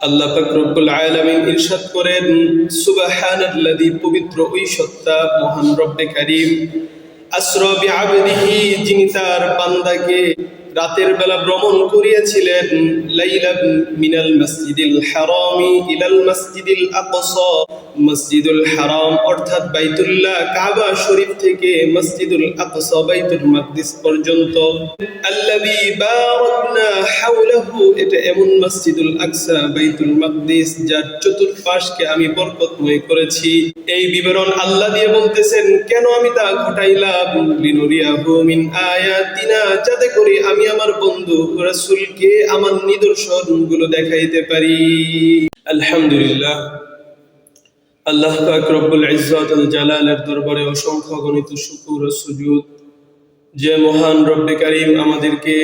আল্লাহ পাক রব্বুল আলামিন ইরশাদ করেন, সুবহানাল্লাযী, পবিত্র ওই সত্তা, মহান রব্বে কারীম, আসরা বিআবদিহি, যিনি তার বান্দাকে রাতের বেলা ভ্রমণ করিয়েছিলেন, লাইলান মিনাল মাসজিদিল হারামি ইলাল মাসজিদিল আকসা, মসজিদুল হারাম অর্থাৎ বাইতুল্লাহ কাবা শরীফ থেকে মসজিদুল আকসা বাইতুল মাকদিস পর্যন্ত, আল্লাযী বারাকনা হাওলাহু, এটা এমন মসজিদুল আকসা বাইতুল মাকদিস যার চতুর্পাশকে আমি বরকতময় করেছি। এই বিবরণ আল্লাহ দিয়ে বলতেছেন, কেন আমি তা ঘটাইলাম, লিনুরিয়াহু মিন আয়াতিনা, যাতে করে আমি আমার বন্ধু রাসূলকে আমার নিদর্শনগুলো দেখাইতে পারি। আলহামদুলিল্লাহ, আল্লাহ পাক রব্বুল ইজ্জত আল জালালের দরবারে অসংখ্য গণিত শুকর ও সুজুদ, যে মহান রব্বে কারীম আমাদেরকে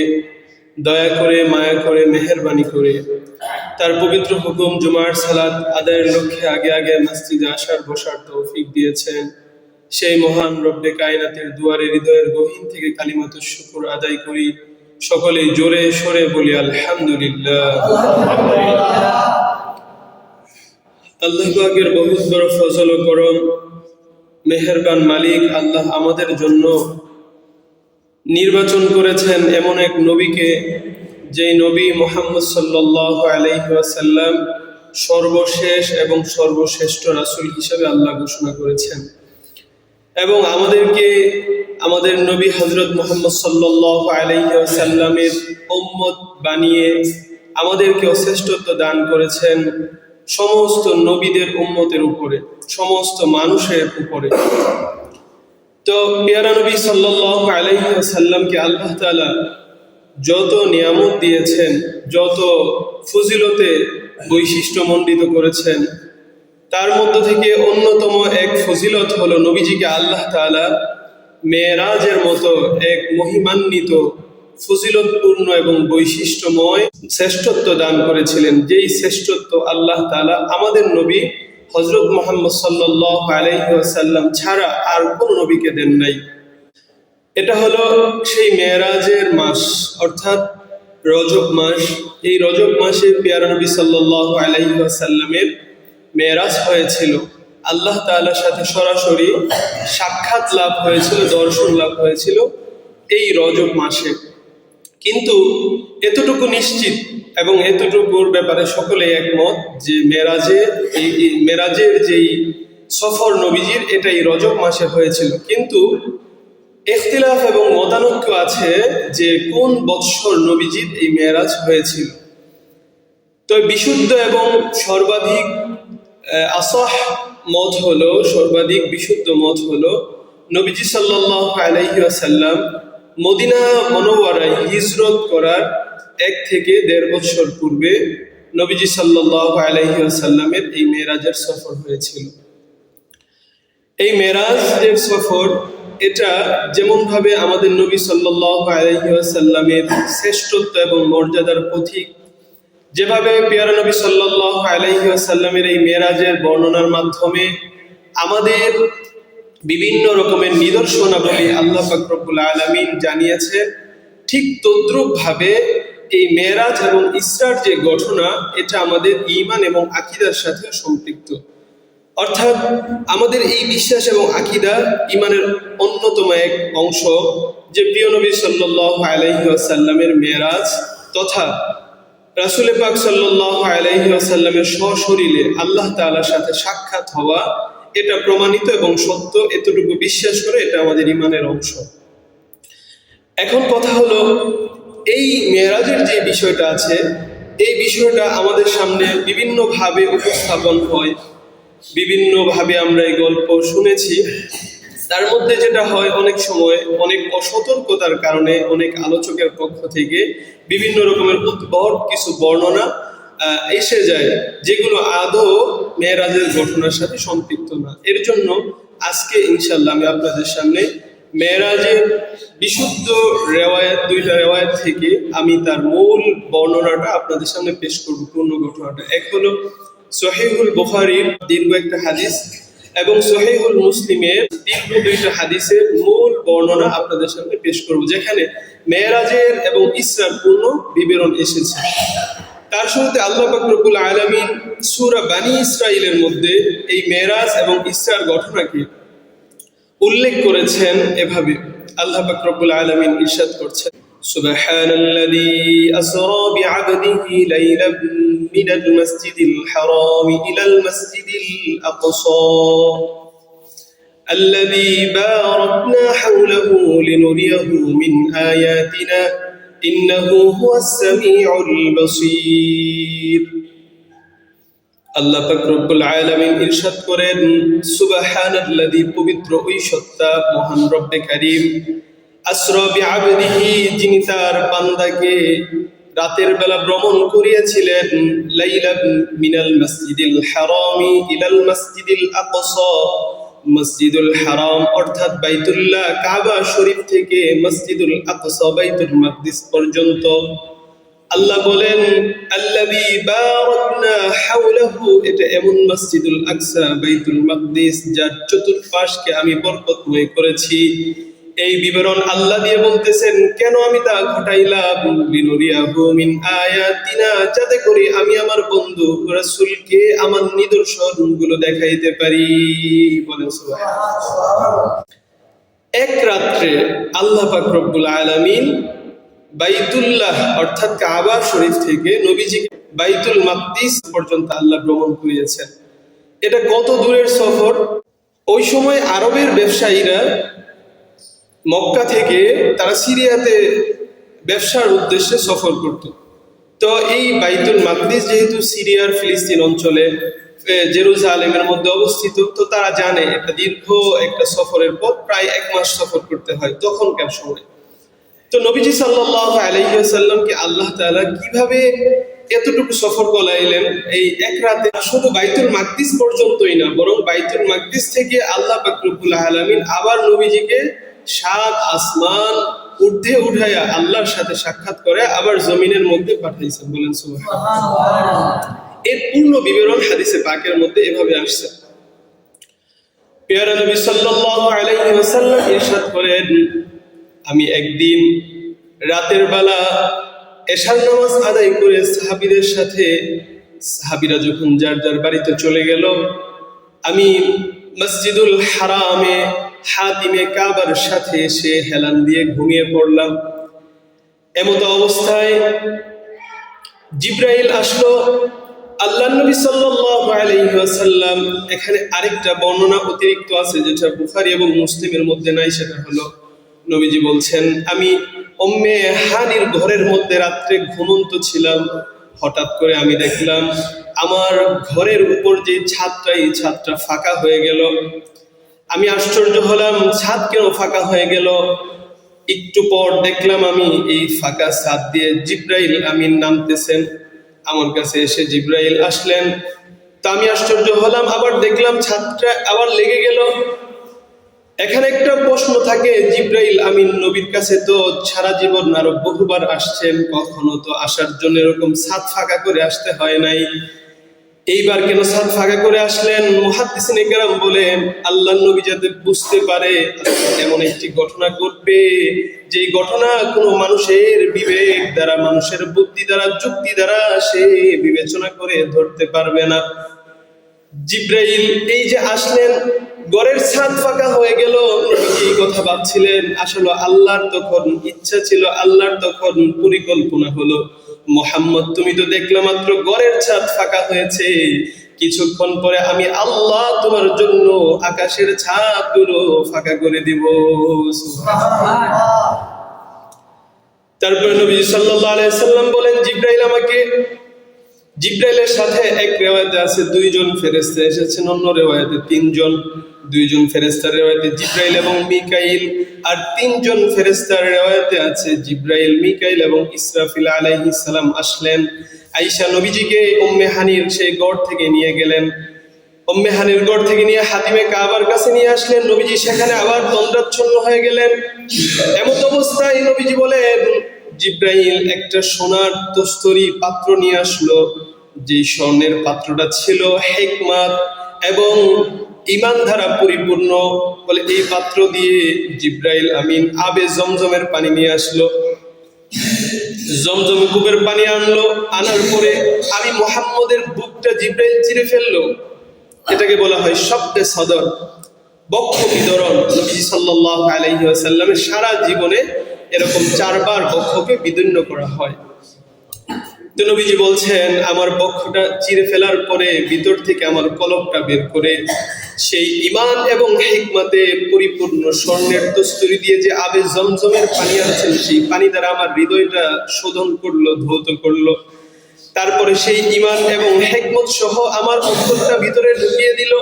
দয়া করে, মায়া করে, মেহেরবানি করে তার পবিত্র হুকুম জুমার সালাত আদায়ের লক্ষ্যে আগে আগে মসজিদে আসার বসার তৌফিক দিয়েছেন। সেই মহান রব্বে কায়নাতের দুয়ারে হৃদয়ের গহীন থেকে কালিমাতুশ শুকর আদায় করি। সকলেই জোরে সরে বলি আলহামদুলিল্লাহ। আল্লাহ পাকের বহুত বড় ফজল ও করম, মেহেরবান মালিক আল্লাহ আমাদের জন্য নির্বাচন করেছেন এমন এক নবীকে, যেই নবী মুহাম্মদ সাল্লাল্লাহু আলাইহি ওয়াসাল্লাম সর্বশেষ এবং সর্বশ্রেষ্ঠ রাসূল হিসেবে আল্লাহ ঘোষণা করেছেন, এবং আমাদেরকে আমাদের নবী হযরত মুহাম্মদ সাল্লাল্লাহু আলাইহি ওয়াসাল্লামের উম্মত বানিয়ে আমাদেরকে শ্রেষ্ঠত্ব দান করেছেন সমস্ত নবীদের উম্মতের উপরে, সমস্ত মানুষের উপরে। তো পেয়ারা নবী সাল্লাল্লাহু আলাইহি ওয়াসাল্লামকে আল্লাহ তাআলা যত নিয়ামত দিয়েছেন, যত ফজিলতে বৈশিষ্ট্যমণ্ডিত করেছেন, তার মধ্য থেকে অন্যতম এক ফজিলত হলো নবীজিকে আল্লাহ তাআলা মেরাজের মতো এক মহিমান্বিত, ফজিলতপূর্ণ এবং বৈশিষ্ট্যময় শ্রেষ্ঠত্ব দান করেছিলেন, যেই শ্রেষ্ঠত্ব আল্লাহ তাআলা আমাদের নবী হযরত মুহাম্মদ সাল্লাল্লাহু আলাইহি ওয়াসাল্লাম ছাড়া আর কোনো নবীকে দেন নাই। এটা হলো সেই মেরাজের মাস, অর্থাৎ রজব মাস। এই রজব মাসে পেয়ারা নবী সাল্লাল্লাহু আলাইহি ওয়াসাল্লামের মেরাজ হয়েছিল, আল্লাহ তাআলার সাথে সরাসরি সাক্ষাৎ লাভ হয়েছিল, দর্শন লাভ হয়েছিল এই রজব মাসে। কিন্তু এতটুকু নিশ্চিত এবং এতটুকুর ব্যাপারে সকলে একমত যে মেরাজের যেই সফর নবীজির, এটাই রজব মাসে হয়েছিল। কিন্তু ইখতিলাফ এবং মতানৈক্য আছে যে কোন বৎসর নবীজির এই মেরাজ হয়েছিল। তো বিশুদ্ধ এবং সর্বাধিক আসাহ মত হলো, সর্বাধিক বিশুদ্ধ মত হলো, নবীজি সাল্লাল্লাহু আলাইহি ওয়াসাল্লাম মদিনা মুনাওয়ারায় হিজরত করার 1 থেকে 1.5 বছর পূর্বে নবীজি সাল্লাল্লাহু আলাইহি ওয়াসাল্লামের এই মেরাজের সফর হয়েছিল। এই মেরাজের সফর, এটা যেমন ভাবে আমাদের নবী সাল্লাল্লাহু আলাইহি ওয়াসাল্লামের শ্রেষ্ঠত্ব এবং মর্যাদার প্রতীক, যেভাবে পেয়ারা নবী সাল্লাল্লাহু আলাইহি ওয়াসাল্লামের এই মেরাজের বর্ণনার মাধ্যমে আমাদের বিভিন্ন রকমের নিদর্শনাবলী আল্লাহ পাক রব্বুল আলামিন জানিয়েছেন, ঠিক তদ্রূপ ভাবে এই মেরাজ এবং ইসরার যে ঘটনা, এটা আমাদের ঈমান এবং আকীদার সাথে সম্পৃক্ত। অর্থাৎ আমাদের এই বিশ্বাস এবং আকীদা ঈমানের অন্যতম এক অংশ যে প্রিয় নবী সাল্লাল্লাহু আলাইহি ওয়াসাল্লামের মেরাজ তথা রাসূল পাক সাল্লাল্লাহু আলাইহি ওয়াসাল্লামের সশরীরে আল্লাহ তাআলার সাথে সাক্ষাৎ হওয়া, এটা প্রমাণিত এবং সত্য, এতটুকু বিশ্বাস করে এটা আমাদের ঈমানের অংশ। এখন কথা হলো, এই মেরাজের যে বিষয়টা আছে, এই বিষয়টা আমাদের সামনে বিভিন্নভাবে উপস্থাপন হয়, বিভিন্নভাবে আমরা এই গল্প শুনেছি। তার মধ্যে যেটা হয়, অনেক সময় অনেক অসতর্কতার কারণে অনেক আলোচকের পক্ষ থেকে বিভিন্ন রকমের উদ্ভট কিছু বর্ণনা এসে যায়, যেগুলো আদৌ মেরাজের ঘটনার সাথে সম্পৃক্ত না। এর জন্য আজকে ইনশাআল্লাহ আমি আপনাদের সামনে মেরাজের বিশুদ্ধ রেওয়ায়াত, 2টা রেওয়ায়াত থেকে আমি তার মূল বর্ণনাটা আপনাদের সামনে পেশ করব, পূর্ণ ঘটনাটা। এক হলো সহিহুল বুখারীর দীর্ঘ একটা হাদিস এবং সহিহুল মুসলিমের দীর্ঘ 2টা হাদিসের মূল বর্ণনা আপনাদের সামনে পেশ করব, যেখানে মেরাজের এবং ইসরার পূর্ণ বিবরণ এসেছে। তার শুরুতে আল্লাহ পাক রব্বুল আলামিন সূরা বানী ইসরাঈলের মধ্যে এই মেরাজ এবং ইসরার ঘটনাকে উল্লেখ করেছেন এভাবে। আল্লাহ পাক রব্বুল আলামিন ইরশাদ করছেন, সুবহানাল্লাযী আসরা বিআবদিহি লাইলাম মিনাল মাসজিদিল হারাম ইলাল মাসজিদিল আকসা الذي باركنا حوله لنريه من آياتنا إنه هو السميع البصير। আল্লাহ পাক রব্বুল আলামিন ইরশাদ করেন, সুবহানাল্লাযী, পবিত্র ওই সত্তা, মহান রব্বে কারীম, আসরা বিআবদিহি, যিনি তার বান্দাকে রাতের বেলা ভ্রমণ করিয়েছিলেন, লাইলাম মিনাল মাসজিদিল হারামি ইলাল মাসজিদিল আকসা, মসজিদুল হারাম অর্থাৎ বাইতুল্লাহ কাবা শরীফ থেকে মসজিদুল আকসা বাইতুল মাকদিস পর্যন্ত। আল্লাহ বলেন, আল্লাযী বারাকনা হাওলাহু, এটা এমন মসজিদুল আকসা বাইতুল মাকদিস যার চতুর্পাশকে আমি বরকতময় করেছি। এই বিবরণ আল্লাহ দিয়ে বলতেছেন, কেন আমি তা ঘটাইলাম, লিনুরিয়াহু মিন আয়াতিনা, যাতে করে আমি আমার বন্ধু রাসূলকে আমার নিদর্শনগুলো দেখাইতে পারি। বলেন সুবহানাল্লাহ। এক রাত্রে আল্লাহ পাক রব্বুল আলামিন বাইতুল্লাহ অর্থাৎ কাবা শরীফ থেকে নবীজিকে বাইতুল মাকদিস পর্যন্ত আল্লাহ ভ্রমণ করিয়েছেন। এটা কত দূরের সফর! ওই সময় আরবের ব্যবসায়ীরা মক্কা থেকে তারা সিরিয়াতে ব্যবসার উদ্দেশ্যে সফর করত। তো এই বাইতুল মাকদিস যেহেতু সিরিয়ার ফিলিস্তিন অঞ্চলে জেরুজালেমের মধ্যে অবস্থিত, তো তারা জানে এটা দীর্ঘ একটা সফরের পর প্রায় 1 মাস সফর করতে হয় তখনকার সময়। তো নবীজি সাল্লাল্লাহু আলাইহি ওয়াসাল্লামকে আল্লাহ তাআলা কিভাবে এতটুকু সফর করাইলেন এই এক রাতে? শুধু বাইতুল মাকদিস পর্যন্তই না, বরং বাইতুল মাকদিস থেকে আল্লাহ পাক রব্বুল আলামিন আবার নবীজিকে 7 আসমান ঊর্ধ্বে উঠাইয়া আল্লাহর সাথে সাক্ষাৎ করে আবার জমিনের মধ্যে পাঠাইছেন। বলেন সুবহানাল্লাহ। এর পূর্ণ বিবরণ হাদিসে পাকের মধ্যে এভাবে আসছে। প্রিয় নবী সাল্লাল্লাহু আলাইহি ওয়াসাল্লাম ইরশাদ করেন, আমি একদিন রাতের বেলা এশার নামাজ আদায় করে সাহাবীদের সাথে, সাহাবীরা যখন যার যার বাড়িতে চলে গেল, আমি মসজিদুল হারামে হাতিমে কাবার সাথে এসে হেলান দিয়ে ঘুমিয়ে পড়লাম। এমতো অবস্থায় জিবরাইল আসলো। আল্লাহর নবী সাল্লাল্লাহু আলাইহি ওয়াসাল্লাম, এখানে আরেকটা বর্ণনা অতিরিক্ত আছে যেটা বুখারী এবং মুসলিমের মধ্যে নাই, সেটা হলো নবীজি বলছেন, আমি উম্মে হানির ঘরের মধ্যে রাত্রে ঘুমন্ত ছিলাম। হঠাৎ করে আমি দেখলাম আমার ঘরের উপর যে ছাদটা, এই ছাদটা ফাঁকা হয়ে গেল। আমি আশ্চর্য হলাম, ছাদ কেন ফাঁকা হয়ে গেল? একটু পর দেখলাম আমি এই ফাঁকা ছাদ দিয়ে জিবরাইল আমিন নামতেছেন। আমার কাছে এসে জিবরাইল আসলেন। তা আমি আশ্চর্য হলাম, আবার দেখলাম ছাদটা আবার লেগে গেল। এখানে একটা প্রশ্ন থাকে, জিবরাইল আমিন নবীর কাছে তো সারা জীবন আরো বহুবার আসছেন, কখনো তো আসার জন্য এরকম ছাদ ফাঁকা করে আসতে হয় নাই, এইবার কেন ছাদ ফাঁকা করে আসলেন? মুহাদ্দিসিনে কেরাম বলেন, আল্লাহর নবী যাতে বুঝতে পারে এমন একটি ঘটনা ঘটবে, যেই ঘটনা কোনো মানুষের বিবেক দ্বারা, মানুষের বুদ্ধি দ্বারা, যুক্তি দ্বারা সে বিবেচনা করে ধরতে পারবে না। জিবরাইল এই যে আসলেন, ঘরের ছাদ ফাঁকা হয়ে গেল, এই কথা ভাবছিলেন। আসলে আল্লাহর তখন ইচ্ছা ছিল, আল্লাহর তখন পরিকল্পনা হলো, মুহাম্মদ তুমি তো দেখলাম মাত্র ঘরের ছাদ ফাঁকা হয়েছে, কিছুক্ষণ পরে আমি আল্লাহ তোমার জন্য আকাশের ছাদগুলো ফাঁকা করে দিব। সুবহানাল্লাহ। তারপরে নবী সাল্লাল্লাহু আলাইহি সাল্লাম বলেন, জিবরাইলের সাথে এক রিওয়ায়াতে আছে 2 জন ফেরেশতা এসেছেন, অন্য রিওয়ায়াতে 3 জন। 2 জন ফেরেশতার রিওয়ায়াতে জিবরাইল এবং মিকাইল, আর 3 জন ফেরেশতার রিওয়ায়াতে আছে জিবরাইল, মিকাইল এবং ইসরাফিল আলাইহিস সালাম আসলেন। আয়েশা নবীজিকে উম্মে হানির সেই ঘর থেকে নিয়ে গেলেন। উম্মে হানির ঘর থেকে নিয়ে হাতিমে কাবার কাছে নিয়ে আসলেন। নবীজি সেখানে আবার তন্দ্রাচ্ছন্ন হয়ে গেলেন। এমন অবস্থায় নবীজি বলেন, জিবরাইল একটা সোনার তস্তরি পাত্র নিয়ে আসলো, যে স্বর্ণের পাত্রটা ছিল হিকমত এবং ঈমান দ্বারা পরিপূর্ণ। বলে এই পাত্র দিয়ে জিবরাইল আমিন আবে জমজমের পানি নিয়ে আসলো। জমজম কূপের পানি আনলো, আনার পরে আমি মুহাম্মদের বুকটা জিব্রাইল চিরে ফেললো। এটাকে বলা হয় শব্দে সদর, বক্ষ বিদরণ। নবী সাল্লাল্লাহু আলাইহি ওয়াসাল্লামের সারা জীবনে এরকম 4 বার বক্ষকে বিদীর্ণ করা হয়। তো নবীজি বলছেন, আমার বক্ষটা চিরে ফেলার পরে ভিতর থেকে আমার কলবটা বের করে সেই ঈমান এবং হিকমতে পরিপূর্ণ স্বর্ণের দস্তুরি দিয়ে যে আবে জমজমের পানি আনছেন, সেই পানি দ্বারা আমার হৃদয়টা শোধন করলো, ধৌত করলো। তারপরে সেই ঈমান এবং হিকমত সহ আমার অন্তরটা ভিতরে ঢুকিয়ে দিল।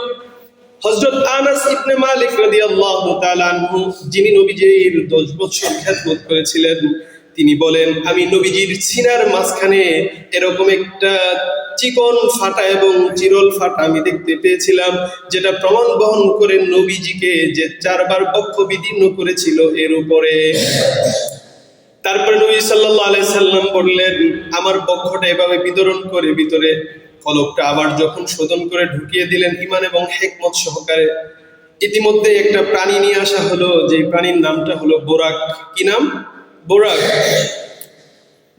হযরত আনাস ইবনে মালিক রাদিয়াল্লাহু তাআলা আনহু, যিনি নবীজির 10 বছর খেদমত করেছিলেন, তিনি বলেন, আমি নবীজির সিনার মাঝখানে এরকম একটা চিকন ফাটা এবং চিরল ফাটা আমি দেখতে পেয়েছিলাম, যেটা প্রমাণ বহন করে নবীজিকে যে 4 বার বক্ষ বিদীর্ণ করেছিল এর উপরে। তারপরে নবী সাল্লাল্লাহু আলাইহি সাল্লাম বললেন, আমার বক্ষটা এভাবে বিতরণ করে ভিতরে কলবটা আবার যখন শোধন করে ঢুকিয়ে দিলেন ঈমান এবং হিকমত সহকারে, ইতিমধ্যে একটা প্রাণী নিয়ে আসা হলো, যে প্রাণীর নামটা হলো বোরাক। কি নাম? বোরাক।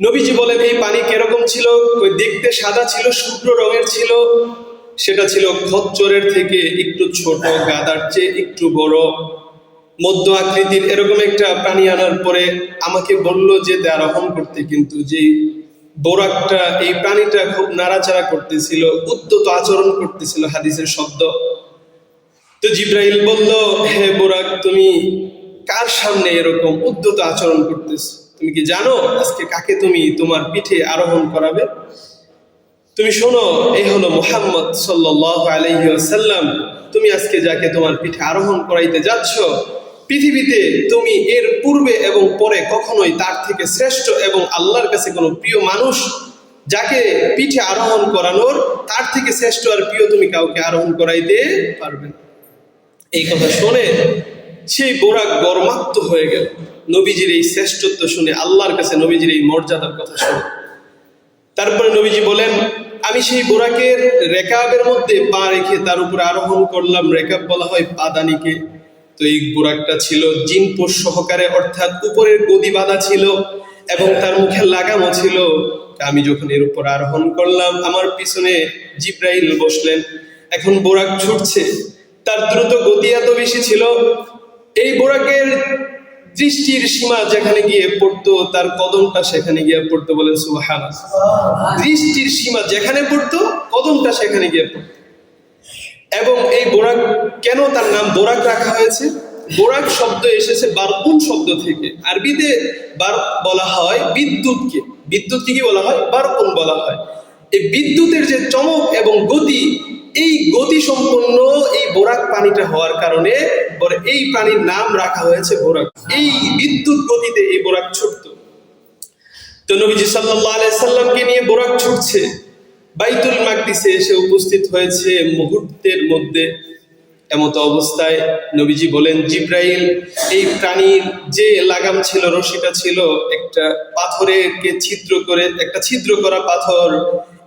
নবীজি বলেন, এই পানি কিরকম ছিল? দেখতে সাদা ছিল, শুভ্র রঙের ছিল। সেটা ছিল খচ্চরের থেকে একটু ছোট, গাদার চেয়ে একটু বড়, মধ্য আকৃতির এরকম একটা প্রাণী আনার পরে আমাকে বলল যে আরোহণ করতে। কিন্তু যে বোরাকটা, এই প্রাণীটা খুব নাড়াচাড়া করতেছিল, উদ্যত আচরণ করতেছিল, হাদিসের শব্দ। তো জিব্রাইল বলল, হে বোরাক, তুমি কার সামনে এরকম উদ্যত আচরণ করতেছো? তুমি কি জানো আজকে কাকে তুমি তোমার পিঠে আরোহণ করাবে? তুমি শোনো, এই হলো মুহাম্মদ সাল্লাল্লাহু আলাইহি ওয়াসাল্লাম। তুমি আজকে যাকে তোমার পিঠে আরোহণ করাইতে যাচ্ছ, পৃথিবীতে তুমি এর পূর্বে এবং পরে কখনোই তার থেকে শ্রেষ্ঠ এবং আল্লাহর কাছে কোনো প্রিয় মানুষ যাকে পিঠে আরোহণ করানোর, তার থেকে শ্রেষ্ঠ আর প্রিয় তুমি কাউকে আরোহণ করাইতে পারবে না। এই কথা শুনে সেই বোরাক গর্মাক্ত হয়ে গেল, নবীজির এই শ্রেষ্ঠত্ব শুনে, আল্লাহর কাছে নবীজির এই মর্যাদার কথা শুনে। তারপরে নবীজি বলেন, আমি সেই বোরাকের রেকাবের মধ্যে পা রেখে তার উপরে আরোহণ করলাম। রেকাব বলা হয় পাদানিকে। তো এই বোরাকটা ছিল জিনপোষ সহকারে, অর্থাৎ উপরের গদি বাঁধা ছিল এবং তার মুখে লাগামও ছিল। আমি যখন এর উপর আরোহণ করলাম, আমার পিছনে জিব্রাইল বসলেন। এখন বোরাক ছুটছে, তার দ্রুত গতি এত বেশি ছিল, এই বোরাকের দৃষ্টির সীমা যেখানে গিয়ে পড়তো, তার কদমটা সেখানে গিয়ে পড়তো। বলেন সুবহানাল্লাহ। দৃষ্টির সীমা যেখানে পড়তো, কদমটা সেখানে গিয়ে পড়তো। এবং এই বোরাক, কেন তার নাম বোরাক রাখা হয়েছে? বোরাক শব্দ এসেছে বারকুন শব্দ থেকে। আরবিতে বলা হয় বিদ্যুৎকে। বিদ্যুৎকে কি বলা হয়? বারকুন বলা হয়। এই বিদ্যুতের যে চমক এবং গতি, এই গতি সম্পন্ন এই বোরাক পানিটা হওয়ার কারণে এই প্রাণীর নাম রাখা হয়েছে বোরাক। এই বিদ্যুৎ গতিতে এই বোরাক ছুটতো। তো নবীজি সাল্লাল্লাহু আলাইহি সাল্লামকে নিয়ে বোরাক ছুটছে, বাইতুল মাকদিসে এসে উপস্থিত হয়েছে মুহূর্তের মধ্যে। এমত অবস্থায় নবীজি বলেন, জিব্রাইল এই প্রাণীর যে লাগাম ছিল, রশিটা ছিল একটা পাথরকে ছিদ্র করে, একটা ছিদ্র করা পাথর,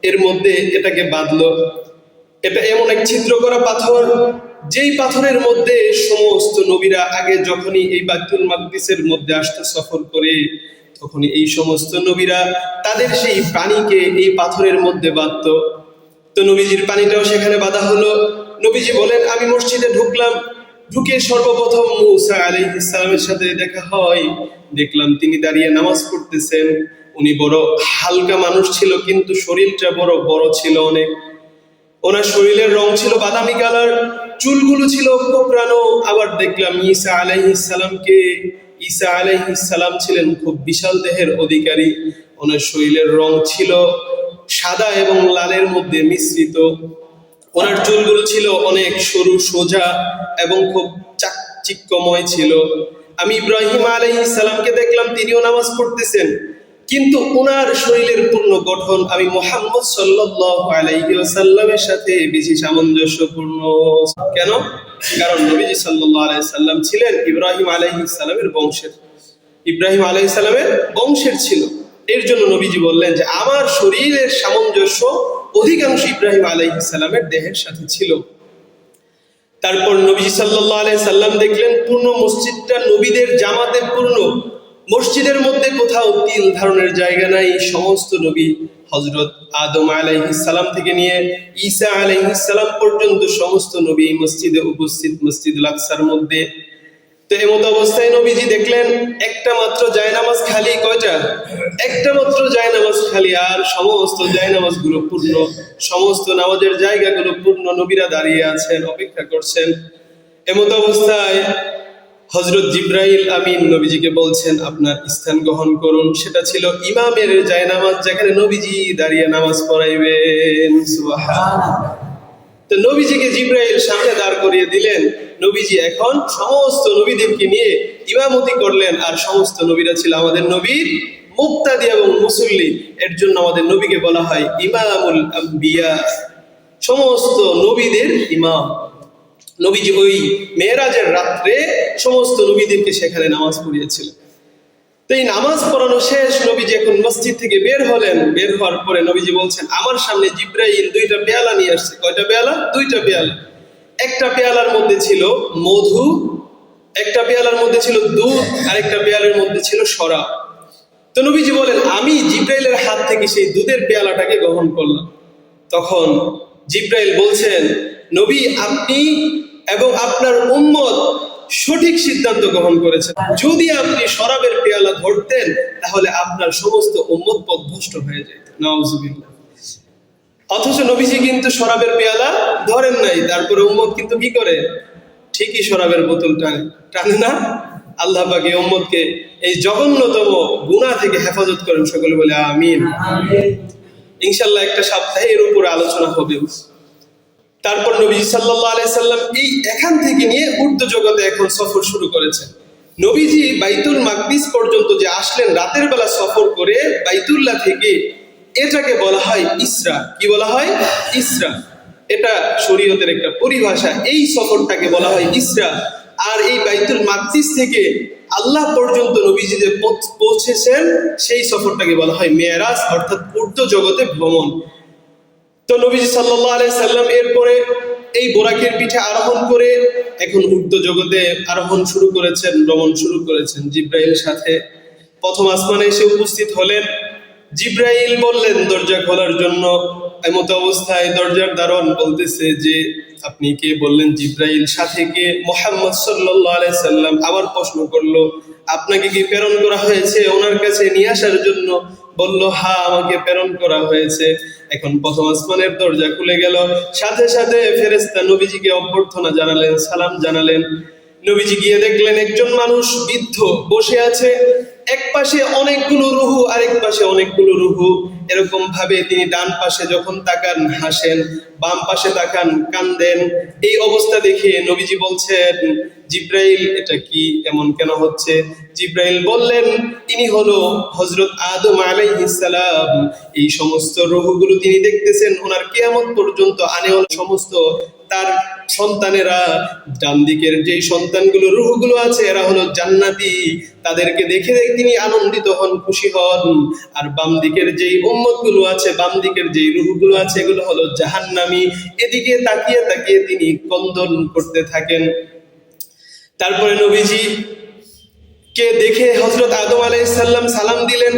এর মধ্যে এটাকে বাঁধলো। এটা এমন এক ছিদ্র করা পাথর, যেই পাথরের মধ্যে সমস্ত নবীরা আগে যখনই এই বাইতুল মাকদিসের মধ্যে আসতো সফর করে, তখনই এই সমস্ত নবীরা তাদের সেই প্রাণীকে এই পাথরের মধ্যে বাঁধতো। তো নবীজির পানিটাও সেখানে বাঁধা হলো। নবীজি বলেন, আমি মসজিদে ঢুকলাম, ঢুকে সর্বপ্রথম মুসা আলাইহিস সালামের সাথে দেখা হয়। দেখলাম তিনি দাঁড়িয়ে নামাজ পড়তেছেন। উনি বড় হালকা মানুষ ছিল, কিন্তু শরীরটা বড় বড় ছিল অনেক। ওনার শরীরের রং ছিল বাদামি কালার, চুলগুলো ছিল কোঁকড়ানো। আবার দেখলাম ঈসা আলাইহিস সালামকে। ঈসা আলাইহিস সালাম ছিলেন খুব বিশাল দেহের অধিকারী। ওনার শরীরের রং ছিল সাদা এবং লালের মধ্যে মিশ্রিত। ওনার চুলগুলো ছিল অনেক সরু সোজা এবং খুব চাকচিক্যময় ছিল। আমি ইব্রাহিম আলাইহিস সালামকে দেখলাম, তিনিও নামাজ পড়তেছেন, কিন্তু ওনার শরীরের পূর্ণ গঠন আমি মুহাম্মদ সাল্লাল্লাহু আলাইহি ওয়াসাল্লামের সাথে বেশি সামঞ্জস্যপূর্ণ। কেন? কারণ নবীজি সাল্লাল্লাহু আলাইহি সাল্লাম ছিলেন ইব্রাহিম আলাইহিস সালামের বংশের। ইব্রাহিম আলাইহিস সালামের বংশের ছিল। এর জন্য নবীজি বললেন যে আমার শরীরের সামঞ্জস্য অধিকাংশ ইব্রাহিম আলাইহিস সালামের দেহের সাথে ছিল। তারপর নবী সাল্লাল্লাহু আলাইহি সাল্লাম দেখলেন পূর্ণ মসজিদটা নবীদের জামাতে পূর্ণ। মসজিদের মধ্যে কোথাও তিল ধারণের জায়গা নাই। সমস্ত নবী হযরত আদম আলাইহিস সালাম থেকে নিয়ে ঈসা আলাইহিস সালাম পর্যন্ত সমস্ত নবী এই মসজিদে উপস্থিত, মসজিদুল আকসার মধ্যে। তো এমত অবস্থায় নবীজি দেখলেন একটা মাত্র জায়নামাজ খালি। কয়টা? একটা মাত্র জায়নামাজ খালি, আর সমস্ত জায়নামাজ গুলো পূর্ণ, সমস্ত নামাজের জায়গাগুলো পূর্ণ। নবীরা দাঁড়িয়ে আছেন, অপেক্ষা করছেন। এমত অবস্থায় হযরত জিবরাইল আমিন নবীজিকে বলছেন, আপনার স্থান গ্রহণ করুন। সেটা ছিল ইমামের জায়নামাজ, যেখানে নবীজি দাঁড়িয়ে নামাজ পড়াইবেন। সুবহানাল্লাহ। তো নবীজিকে জিবরাইল সামনে দাঁড় করিয়ে দিলেন। নবীজি এখন সমস্ত নবীদেরকে নিয়ে ইমামতি করলেন, আর সমস্ত নবীরা ছিল আমাদের নবীর মুক্তাদি এবং মুসল্লি। এর জন্য আমাদের নবীকে বলা হয় ইমামুল আম্বিয়া, সমস্ত নবীদের ইমাম। নবীজি ওই মেরাজের রাত্রে সমস্ত নবীদেরকে সেখানে নামাজ পড়িয়েছিলেন। তো এই নামাজ পড়ানো শেষ, নবীজি এখন মসজিদ থেকে বের হলেন। বের হওয়ার পরে নবীজি বলছেন, আমার সামনে জিবরাইল দুইটা পেয়ালা নিয়ে আসছে। কয়টা পেয়ালা? দুইটা পেয়ালা। একটা পেয়ালার মধ্যে ছিল মধু, একটা পেয়ালার মধ্যে ছিল দুধ, আর একটা পেয়ালার মধ্যে ছিল শরাব। তো নবীজি বলেন, আমি জিবরাইলের হাত থেকে সেই দুধের পেয়ালাটাকে গ্রহণ করলাম। তখন জিবরাইল বলছেন, নবী, আপনি এবং আপনার উম্মত সঠিক সিদ্ধান্ত গ্রহণ করেছেন। যদি আপনি শরাবের পেয়ালা ধরতেন তাহলে আপনার সমস্ত উম্মত পথভ্রষ্ট হয়ে যেত। নাউজুবিল্লাহ। অথচ নবীজি কিন্তু শরাবের পেয়ালা ধরেন নাই, তারপরে উম্মত কিন্তু কি করে? ঠিকই শরাবের বোতল টানে, টানে না? আল্লাহ পাক এই উম্মতকে এই জঘন্যতম গুনাহ থেকে হেফাজত করেন। সকলে বলে আমিন। ইনশাআল্লাহ একটা সপ্তাহে এর উপরে আলোচনা হবে। তারপর নবী সাল্লাল্লাহু আলাইহি সাল্লাম এই এখান থেকে নিয়ে ঊর্ধ্ব জগতে এখন সফর শুরু করেছেন। নবীজি বাইতুল মাকদিস পর্যন্ত যে আসলেন রাতের বেলা সফর করে বাইতুল্লাহ থেকে, এটাকে বলা হয় ইসরা। কি বলা হয়? ইসরা। এটা শরীয়তের একটা পরিভাষা। এই সফরটাকে বলা হয় ইসরা। আর এই বাইতুল মাকদিস থেকে আল্লাহ পর্যন্ত নবীজি যে পৌঁছেছেন সেই সফরটাকে বলা হয় মেরাজ, অর্থাৎ ঊর্ধ্ব জগতে ভ্রমণ। তো নবীজি সাল্লাল্লাহু আলাইহি সাল্লাম এরপরে এই বোরাকের পিঠে আরোহণ করে এখন ঊর্ধ্ব জগতে আরোহণ শুরু করেছেন, ভ্রমণ শুরু করেছেন জিবরাইল সাথে। প্রথম আসমানে এসে উপস্থিত হলেন। জিবরাইল বললেন দরজা খোলার জন্য। এমত অবস্থায় দরজার দারোয়ান বলতেছে যে, আপনি কে? বললেন জিবরাইল। সাথে কে? মুহাম্মদ সাল্লাল্লাহু আলাইহি সাল্লাম। আবার প্রশ্ন করলো, আপনাকে কি প্রেরণ করা হয়েছে ওনার কাছে নিয়ে আসার জন্য? বলল, হ্যাঁ, আমাকে প্রেরণ করা হয়েছে। এখন প্রথম আসমানের দরজা খুলে গেল। সাথে সাথে ফেরেশতা নবীজিকে অভ্যর্থনা জানালেন, সালাম জানালেন। নবীজি গিয়ে দেখলেন একজন মানুষ বৃদ্ধ বসে আছে। এক পাশে অনেকগুলো রুহু, আরেক পাশে অনেকগুলো রুহু। এরকম ভাবে তিনি ডান পাশে যখন তাকান হাসেন, বাম পাশে তাকান কান্দেন। এই অবস্থা দেখে নবীজি বলছেন, জিবরাইল, এটা কি এমন কেন হচ্ছে? জিবরাইল বললেন, ইনি হলো হযরত আদম আলাইহিস সালাম। এই সমস্ত রূহগুলো তিনি দেখতেছেন ওনার কিয়ামত পর্যন্ত আনেওয়ালা সমস্ত তার সন্তানেরা। ডান দিকের যে সন্তানগুলো রূহগুলো আছে এরা হলো জান্নাতি, তাদেরকে দেখে তিনি আনন্দিত হন, খুশি হন। আর বাম দিকের যেই উম্মতগুলো আছে, বাম দিকের যেই রূহগুলো আছে এগুলো হলো জাহান্নামী। এদিকে তাকিয়ে তাকিয়ে তিনি ক্রন্দন করতে থাকেন। তারপরে নবীজি কে দেখে হযরত আদম আলাইহিস সালাম সালাম দিলেন,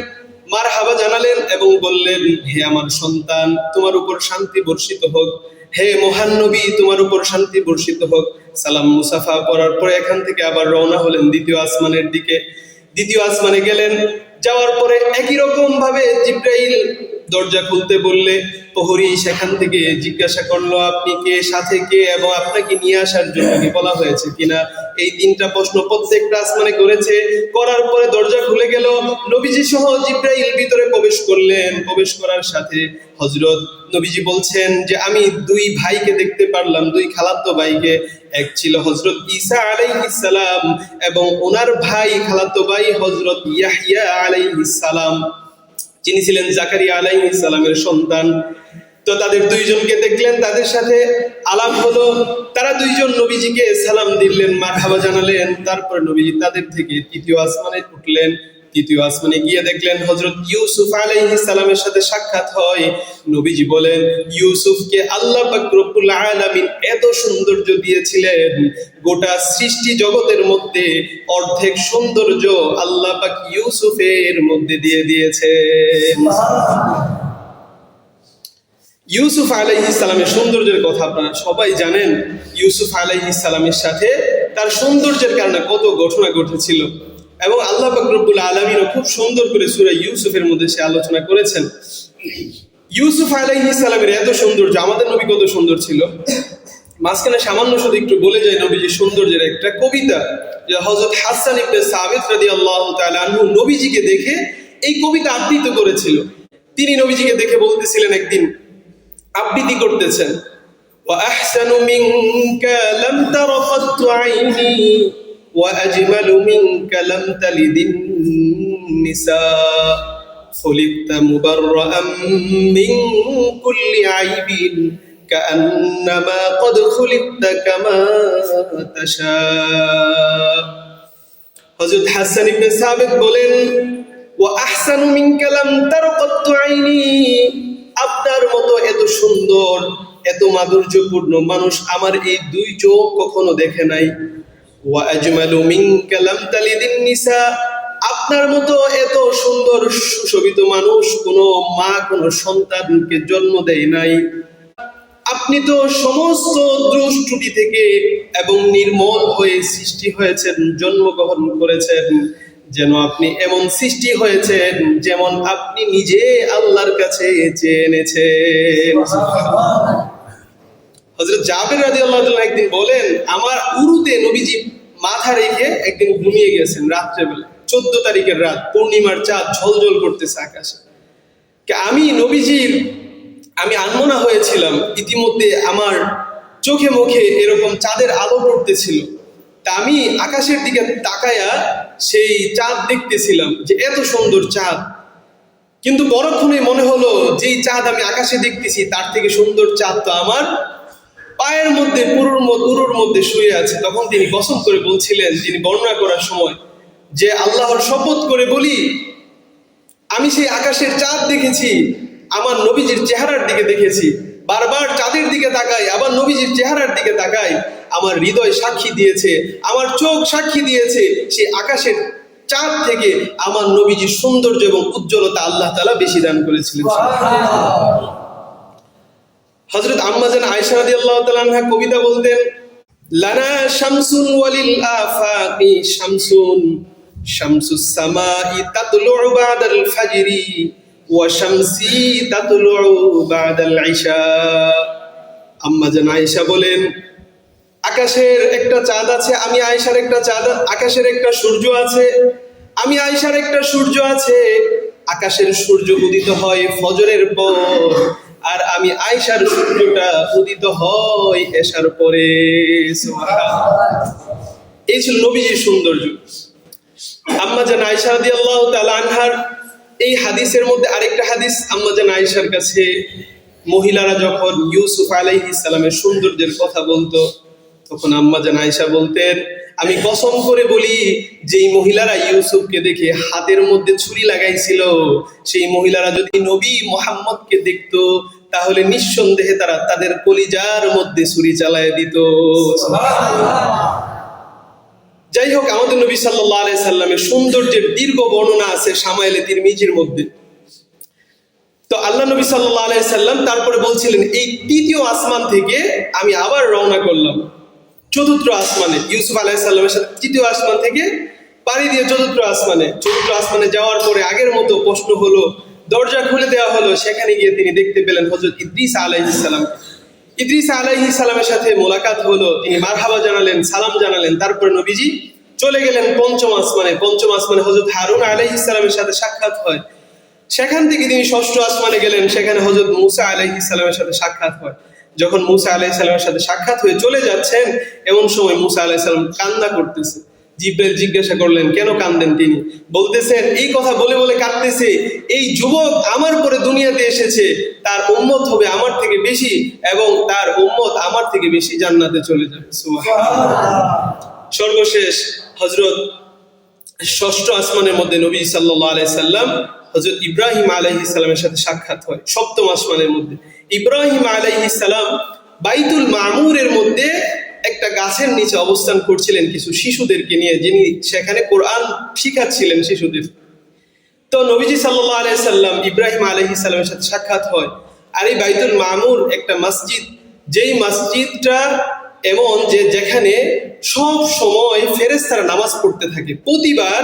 মারহাবা জানালেন এবং বললেন, হে আমার সন্তান, তোমার উপর শান্তি বর্ষিত হোক। হে মহান নবী, তোমার উপর শান্তি বর্ষিত হোক। সালাম মুসাফা করার পরে এখান থেকে আবার রওনা হলেন দ্বিতীয় আসমানের দিকে। দ্বিতীয় আসমানে গেলেন। যাওয়ার পরে একই রকম ভাবে জিবরাইল দরজা খুলতে বললে প্রহরী সেখান থেকে জিজ্ঞাসা করলো, আপনি কে, সাথে কে, এবং আপনাকে নিয়ে আসার জন্য কি বলা হয়েছে কিনা। এই তিনটা প্রশ্ন প্রত্যেকটা আসমানে করেছে। করার পরে দরজা খুলে গেল। নবীজি সহ জিবরাইল ভিতরে প্রবেশ করলেন। প্রবেশ করার সাথে হযরত নবীজি বলছেন যে, আমি দুই ভাইকে দেখতে পারলাম, দুই খালাতো ভাইকে। এক ছিল হযরত ঈসা আলাইহিস সালাম এবং ওনার ভাই, খালাতো ভাই হযরত ইয়াহইয়া আলাইহিস সালাম, যিনি ছিলেন জাকারিয়া আলাইহিস সালামের সন্তান। তো তাদের দুইজনকে দেখলেন, তাদের সাথে আলাপ হলো। তারা দুইজন নবীজিকে সালাম দিলেন, মারহাবা জানালেন। তারপর নবীজি তাদের থেকে তৃতীয় আসমানে উঠলেন। তৃতীয় আসমানে গিয়ে দেখলেন হযরত ইউসুফ আলাইহিস সালামের সাথে সাক্ষাৎ হয়। নবীজি বলেন, ইউসুফকে আল্লাহ পাক রব্বুল আলামিন এত সৌন্দর্য দিয়েছিলেন, গোটা সৃষ্টি জগতের মধ্যে অর্ধেক সৌন্দর্য আল্লাহ পাক ইউসুফের মধ্যে দিয়ে দিয়েছেন। ইউসুফ আলাইহিস সালামের সৌন্দর্যের কথা আপনারা সবাই জানেন। ইউসুফ আলাইহিস সালামের সাথে তার সৌন্দর্যের কারণে কত ঘটনা ঘটেছিল, এবং আল্লাহ পাক রব্বুল আলামিনও খুব সুন্দর করে সূরা ইউসুফের মধ্যে সে আলোচনা করেছেন। ইউসুফ আলাইহিস সালামের এত সৌন্দর্য, আমাদের নবী কত সুন্দর ছিল। মাঝখানে সামান্য শুধু একটু বলে যায় নবীজির সৌন্দর্যের একটা কবিতা, যে হযরত হাসান ইবনে সাবিত রাদিয়াল্লাহু তাআলা আনহু নবীজিকে দেখে এই কবিতা আবৃত্তি করেছিল। তিনি নবীজিকে দেখে বলতেছিলেন, একদিন আবৃত্তি করতেছেন, ওয়া আহসানু মিনকা লাম তারা কাত্তু আইনি ওয়া আজমালু মিনকা লাম তালিদিন নিসা খুলিকতা মুবাররাআম মিন কুল্লি আইবিন কাআন্নামা ক্বাদ খুলিকতা কামা তাশা। হযরত হাসান ইবনে সাবিত বলেন, ওয়া আহসানু মিনকা লাম তারা কাত্তু আইনি, আপনার মতো এত সুন্দর, এত মাধুর্যপূর্ণ মানুষ আমার এই দুই চোখ কখনো দেখে নাই। ওয়া আজমালু মিনকা লাম তালিদিন নিসা, আপনার মতো এত সুন্দর সুশোভিত মানুষ কোনো মা কোনো সন্তানকে জন্ম দেয় নাই। আপনি তো সমস্ত দোষ ত্রুটি থেকে এবং নির্মল হয়ে সৃষ্টি হয়েছেন, জন্মগ্রহণ করেছেন, যেন আপনি এমন সৃষ্টি হয়েছেন যেমন আপনি নিজে আল্লাহর কাছে চেয়ে এনেছেন। হযরত জাবের রাদিয়াল্লাহু তাআলা একদিন বলেন, আমার উরুতে নবীজি মাথা রেখে একদিন ঘুমিয়ে গেছেন রাত্রেবেলা, 14 তারিখের রাত, পূর্ণিমার চাঁদ ঝলঝল করতেছে আকাশে। আমি আনমনা হয়েছিলাম, ইতিমধ্যে আমার চোখে মুখে এরকম চাঁদের আলো পড়তেছিল। তা আমি আকাশের দিকে তাকায়া সেই চাঁদ দেখতেছিলাম, যে এত সুন্দর চাঁদ। কিন্তু পরক্ষণে মনে হলো, যেই চাঁদ আমি আকাশে দেখতেছি তার থেকে সুন্দর চাঁদ তো আমার পায়ের মধ্যে উরুর মধ্যে শুয়ে আছে। তখন তিনি কসম করে বলছিলেন, তিনি বর্ণনা করার সময়, যে আল্লাহর শপথ করে বলি, আমি সেই আকাশের চাঁদ দেখেছি, আমার নবীজির চেহারার দিকে দেখেছি, বারবার চাঁদের দিকে তাকাই, আবার নবীজির চেহারার দিকে তাকাই, আমার হৃদয় সাক্ষী দিয়েছে, আমার চোখ সাক্ষী দিয়েছে, সেই আকাশের চাঁদ থেকে আমার নবীজির সৌন্দর্য এবং উজ্জ্বলতা আল্লাহ তাআলা বেশি দান করেছিলেন। হযরত আম্মা জান আয়েশা রাদিয়াল্লাহু তাআলা আনহা কবিতা বলতেন, লানা শামসুন ওয়ালিল আফাকি শামসুন শামসুস সামাই তাতলুউ বাদাল ফাজরি ওয়া শামসি তাতলুউ বাদাল ইশা। আম্মা জান আয়েশা বলেন, আকাশের একটা চাঁদ আছে, আমি আয়েশার একটা চাঁদ, আকাশের একটা সূর্য আছে, আমি আয়েশার একটা সূর্য আছে। আকাশের সূর্য উদিত হয় ফজরের পর, আর আমি আয়েশার সূর্যটা উদিত হয় এশার পরে। এই ছিল নবীজির সৌন্দর্য। আম্মা জান আয়েশা রাদিয়াল্লাহু তাআলা আনহার এই হাদিসের মধ্যে আরেকটা হাদিস, আম্মা জান আয়েশার কাছে মহিলারা যখন ইউসুফ আলাইহিস সালামের সৌন্দর্যের কথা বলতো, তখন আম্মা জান আয়েশা বলতেন, আমি কসম করে বলি, যেই মহিলারা ইউসুফকে দেখে হাতের মধ্যে ছুরি লাগাইছিল, সেই মহিলারা যদি নবী মুহাম্মদকে দেখতো, তাহলে নিঃসন্দেহে তারা তাদের কলিজার মধ্যে ছুরি চালায় দিত। যাই হোক, আমাদের নবী সাল্লাল্লাহু আলাইহি সাল্লামের সৌন্দর্যের দীর্ঘ বর্ণনা আছে শামাইলে তিরমিজির মধ্যে। তো আল্লাহ নবী সাল্লাল্লাহু আলাইহি সাল্লাম তারপরে বলছিলেন, এই তৃতীয় আসমান থেকে আমি আবার রওনা করলাম চতুর্থ আসমানে। ইউসুফ আলাইহিস সালামের সাথে তৃতীয় আসমান থেকে পাড়ি দিয়ে চতুর্থ আসমানে যাওয়ার পরে আগের মতো প্রশ্ন হলো, দরজা খুলে দেওয়া হলো। সেখানে গিয়ে তিনি দেখতে পেলেন হযরত ইদ্রিস আলাইহিস সালাম। ইদ্রিস আলাইহিস সালামের সাথে মোলাকাত হলো, তিনি মারহাবা জানালেন, সালাম জানালেন। তারপরে নবীজি চলে গেলেন পঞ্চম আসমানে হযরত হারুন আলাইহিস সালামের সাথে সাক্ষাৎ হয়। সেখান থেকে তিনি ষষ্ঠ আসমানে গেলেন, সেখানে হযরত মূসা আলাইহিস সালামের সাথে সাক্ষাৎ হয়। যখন মূসা আলাইহিস সালামের সাথে সাক্ষাৎ হয়ে চলে যাচ্ছেন, এমন সময় মূসা আলাইহিস সালাম কান্না করতেছে। জিবরাইল জিজ্ঞাসা করলেন, কেন কান্দেন? তিনি বলতেছেন, এই কথা বলে বলে কাঁদতেছে, এই যুবক আমার পরে দুনিয়াতে এসেছে, তার উম্মত হবে আমার থেকে বেশি, এবং তার উম্মত আমার থেকে বেশি জান্নাতে চলে যাবে। সুবহানাল্লাহ। সর্বশেষ হযরত ষষ্ঠ আসমানের মধ্যে নবী সাল্লাল্লাহু আলাইহি সাল্লাম হযরত ইব্রাহিম আলাইহিস সালামের সাথে সাক্ষাৎ হয়। সপ্তম আসমানের মধ্যে ইব্রাহিম আলাইহিস সালাম বাইতুল মামুরের মধ্যে একটা গাছের নিচে অবস্থান করছিলেন কিছু শিশুদেরকে নিয়ে, যিনি সেখানে কোরআন শিখাচ্ছিলেন শিশুদের। তো নবীজি সাল্লাল্লাহু আলাইহি সাল্লাম ইব্রাহিম আলাইহিস সালামের সাথে সাক্ষাৎ হয়। আর এই বাইতুল মামুর একটা মসজিদ, যেই মসজিদটা এমন যে যেখানে সব সময় ফেরেশতারা নামাজ পড়তে থাকে। প্রতিবার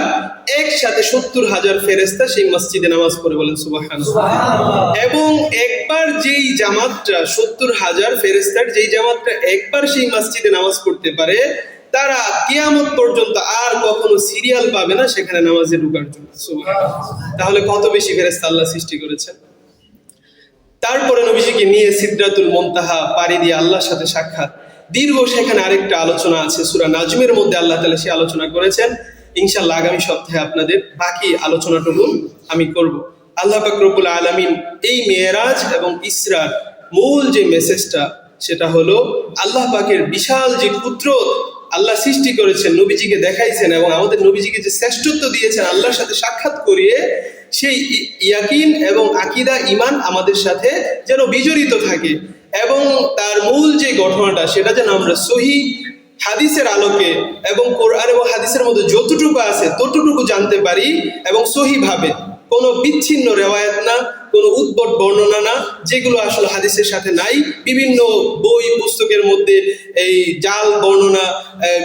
একসাথে 70,000 ফেরেশতা সেই মসজিদে নামাজ পড়ে, বলেন সুবহানাল্লাহ। এবং একবার যেই জামাতটা 70,000 ফেরেশতার যেই জামাতটা একবার সেই মসজিদে নামাজ পড়তে পারে, তারা কিয়ামত পর্যন্ত আর কখনো সিরিয়াল পাবে না সেখানে নামাজে ঢোকার জন্য। সুবহানাল্লাহ। তাহলে কত বেশি ফেরেশতা আল্লাহ সৃষ্টি করেছেন। তারপরে নবীজিকে নিয়ে সিদরাতুল মুনতাহা পাড়ি দিয়ে আল্লাহর সাথে সাক্ষাৎ। দীর্ঘ সেখানে আরেকটা আলোচনা আছে, সূরা নাজমের মধ্যে আল্লাহ তাআলা সেই আলোচনা করেছেন। ইনশাআল্লাহ আগামী সপ্তাহে আপনাদের বাকি আলোচনাটুকু আমি করব। আল্লাহ পাক রব্বুল আলামিন এই মেরাজ এবং ইসরার মূল যে মেসেজটা, সেটা হলো আল্লাহ পাকের বিশাল যে কুদরত আল্লাহ সৃষ্টি করেছেন, নবীজিকে দেখাইছেন এবং আমাদের নবীজিকে যে শ্রেষ্ঠত্ব দিয়েছেন আল্লাহর সাথে সাক্ষাৎ করিয়ে, সেই ইয়াকিন এবং আকীদা ঈমান আমাদের সাথে যেন বিজড়িত থাকে। এবং তার মূল যে ঘটনাটা সেটা যেন আমরা সহিহ হাদিসের আলোকে এবং কোরআন এবং হাদিসের মধ্যে যতটুকু আছে ততটুকু জানতে পারি, এবং সহিভাবে, কোনো বিচ্ছিন্ন রেওয়ায়াত না, কোনো উদ্ভট বর্ণনা না, যেগুলো আসলে হাদিসের সাথে নাই। বিভিন্ন বই পুস্তকের মধ্যে এই জাল বর্ণনা,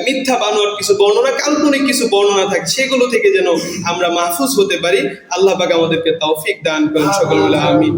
মিথ্যা বানোয়ার কিছু বর্ণনা, কাল্পনিক কিছু বর্ণনা থাকে, সেগুলো থেকে যেন আমরা মাহফুজ হতে পারি। আল্লাহ পাক আমাদেরকে তৌফিক দান করেন, সকলে বলে আমিন।